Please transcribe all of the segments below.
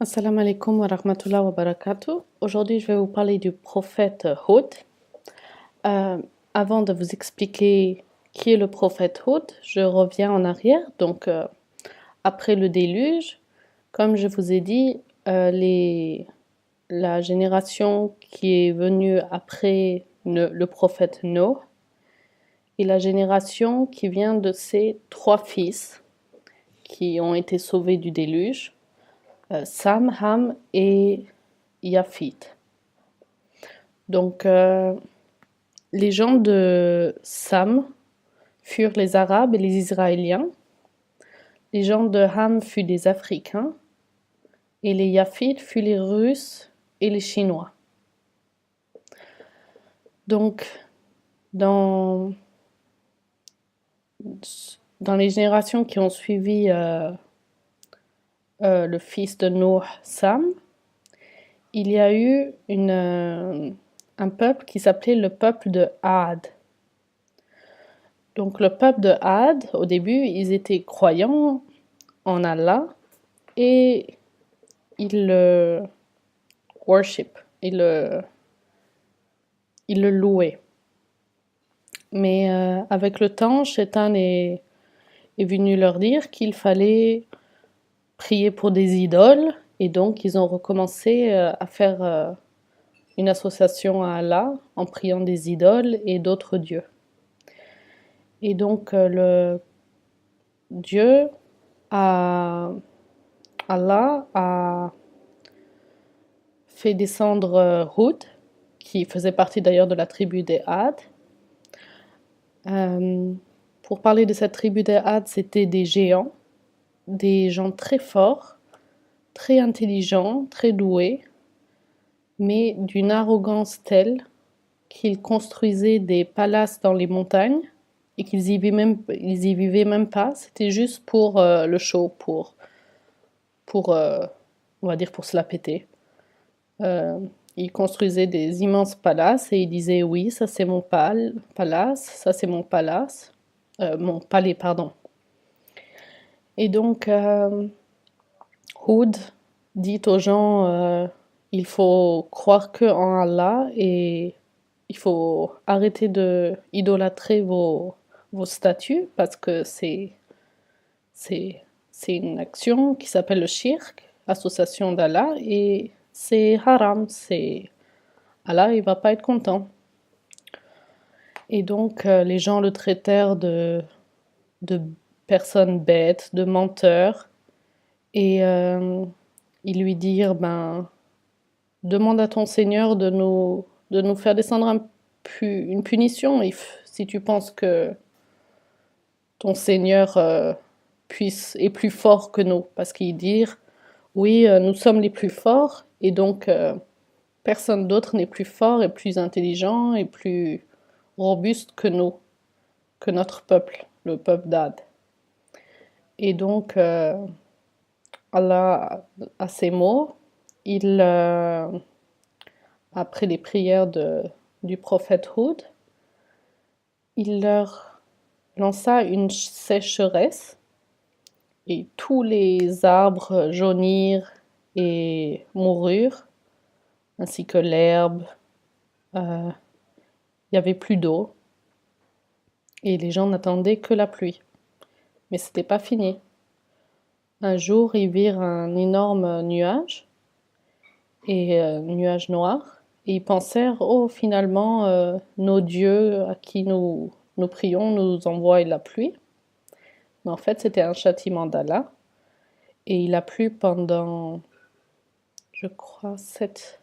Assalamu alaikum wa rahmatullahi wa barakatuh. Aujourd'hui, je vais vous parler du prophète Hud. Avant de vous expliquer qui est le prophète Hud, je reviens en arrière. Donc, après le déluge, comme je vous ai dit, la génération qui est venue après le prophète Noé et la génération qui vient de ses trois fils qui ont été sauvés du déluge, Sam, Ham et Yafit. Donc, les gens de Sam furent les Arabes et les Israéliens. Les gens de Ham furent des Africains. Et les Yafit furent les Russes et les Chinois. Donc, dans les générations qui ont suivi le fils de Noé, Sam, il y a eu un peuple qui s'appelait le peuple de Had. Donc le peuple de Had, au début, ils étaient croyants en Allah et ils le worship, ils le louaient. Mais avec le temps, Shaitan est venu leur dire qu'il fallait prier pour des idoles, et donc ils ont recommencé à faire une association à Allah en priant des idoles et d'autres dieux. Et donc le Dieu Allah a fait descendre Hud, qui faisait partie d'ailleurs de la tribu des Had. Pour parler de cette tribu des Had, c'était des géants, des gens très forts, très intelligents, très doués, mais d'une arrogance telle qu'ils construisaient des palaces dans les montagnes et qu'ils y vivaient même pas. C'était juste pour le show, pour on va dire pour se la péter. Ils construisaient des immenses palaces et ils disaient oui, ça c'est mon palace, ça c'est mon palace, mon palais, pardon. Et donc Hud dit aux gens il faut croire que en Allah et il faut arrêter de idolâtrer vos statues parce que c'est une action qui s'appelle le shirk, association d'Allah, et c'est haram, Allah il va pas être content. Et donc les gens le traitèrent de personne bête, de menteur, et ils lui dirent demande à ton Seigneur de nous faire descendre une punition si tu penses que ton Seigneur est plus fort que nous, parce qu'ils dirent oui, nous sommes les plus forts et donc personne d'autre n'est plus fort et plus intelligent et plus robuste que nous, que notre peuple, le peuple d'Ad. Et donc Allah, à ces mots, après les prières du prophète Hud, il leur lança une sécheresse et tous les arbres jaunirent et moururent, ainsi que l'herbe. Il n'y avait plus d'eau et les gens n'attendaient que la pluie. Mais ce n'était pas fini. Un jour, ils virent un énorme nuage, nuage noir, et ils pensèrent, oh finalement, nos dieux à qui nous prions nous envoient la pluie. Mais en fait, c'était un châtiment d'Allah. Et il a plu pendant, je crois, 7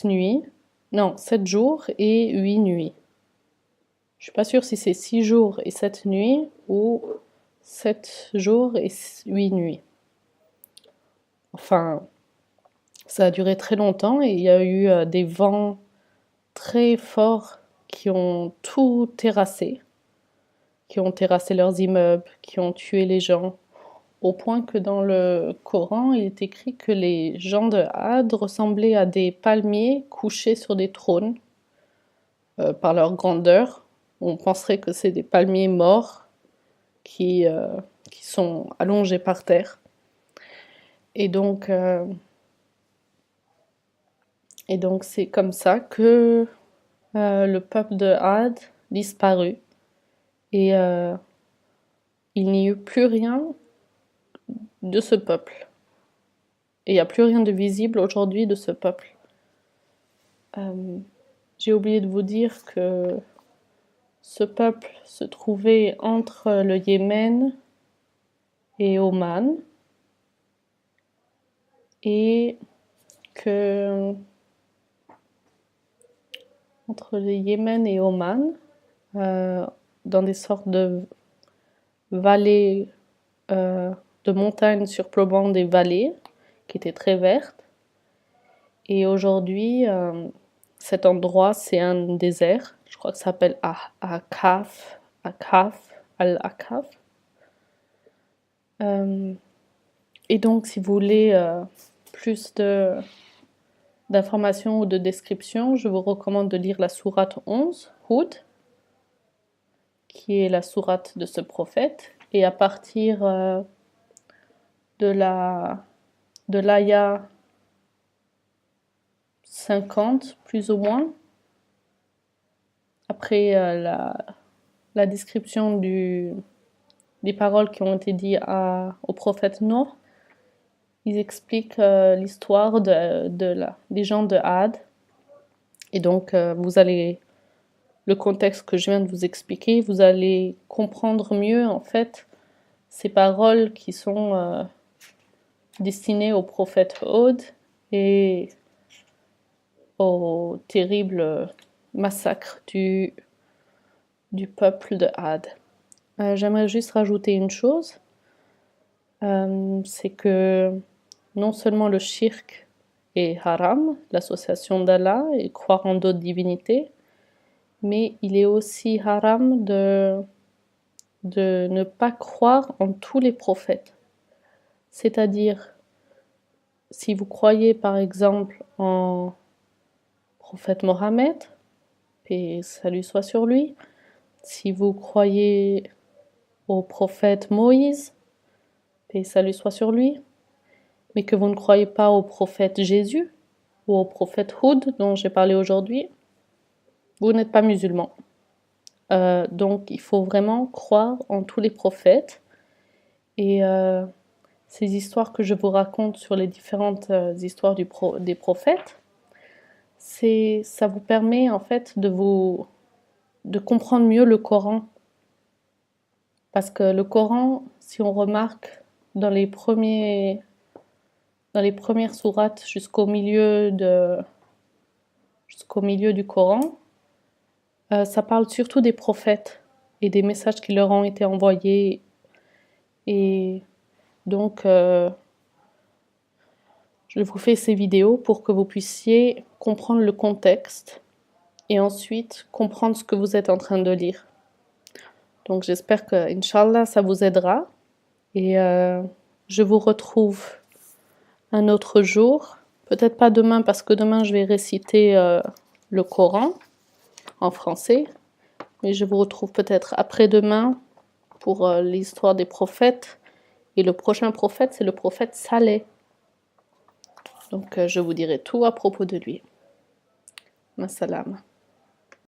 nuits. Non, 7 jours et 8 nuits. Je suis pas sûre si c'est 6 jours et 7 nuits ou 7 jours et 8 nuits. Enfin, ça a duré très longtemps et il y a eu des vents très forts qui ont tout terrassé, qui ont terrassé leurs immeubles, qui ont tué les gens, au point que dans le Coran, il est écrit que les gens de Had ressemblaient à des palmiers couchés sur des trônes par leur grandeur. On penserait que c'est des palmiers morts qui sont allongés par terre. Et donc, c'est comme ça que le peuple de Had disparut. Et il n'y eut plus rien de ce peuple. Et il n'y a plus rien de visible aujourd'hui de ce peuple. J'ai oublié de vous dire que ce peuple se trouvait entre le Yémen et Oman, et que entre le Yémen et Oman, dans des sortes de vallées, de montagnes surplombant des vallées qui étaient très vertes. Et aujourd'hui, cet endroit, c'est un désert. Je crois que ça s'appelle Akaf, Al-Akaf. Et donc, si vous voulez plus d'informations ou de descriptions, je vous recommande de lire la sourate 11, Hud, qui est la sourate de ce prophète. Et à partir de l'aya 50, plus ou moins, après la description des paroles qui ont été dites au prophète Nour, ils expliquent l'histoire des gens de Had. Et donc, vous allez, le contexte que je viens de vous expliquer, vous allez comprendre mieux, en fait, ces paroles qui sont destinées au prophète Hud et au terrible massacre du peuple de Had. J'aimerais juste rajouter une chose, c'est que non seulement le shirk est haram, l'association d'Allah et croire en d'autres divinités, mais il est aussi haram de ne pas croire en tous les prophètes. C'est-à-dire, si vous croyez par exemple en prophète Mohammed, et salut soit sur lui, si vous croyez au prophète Moïse, et salut soit sur lui, mais que vous ne croyez pas au prophète Jésus ou au prophète Hud dont j'ai parlé aujourd'hui, vous n'êtes pas musulman. Donc il faut vraiment croire en tous les prophètes. Et ces histoires que je vous raconte sur les différentes histoires des prophètes, ça vous permet en fait de comprendre mieux le Coran. Parce que le Coran, si on remarque dans les premières sourates jusqu'au milieu du Coran, ça parle surtout des prophètes et des messages qui leur ont été envoyés. Et donc, je vous fais ces vidéos pour que vous puissiez comprendre le contexte et ensuite comprendre ce que vous êtes en train de lire. Donc j'espère que, Inch'Allah, ça vous aidera. Et je vous retrouve un autre jour. Peut-être pas demain, parce que demain je vais réciter le Coran en français. Mais je vous retrouve peut-être après-demain pour l'histoire des prophètes. Et le prochain prophète, c'est le prophète Saleh. Donc je vous dirai tout à propos de lui. Ma salam.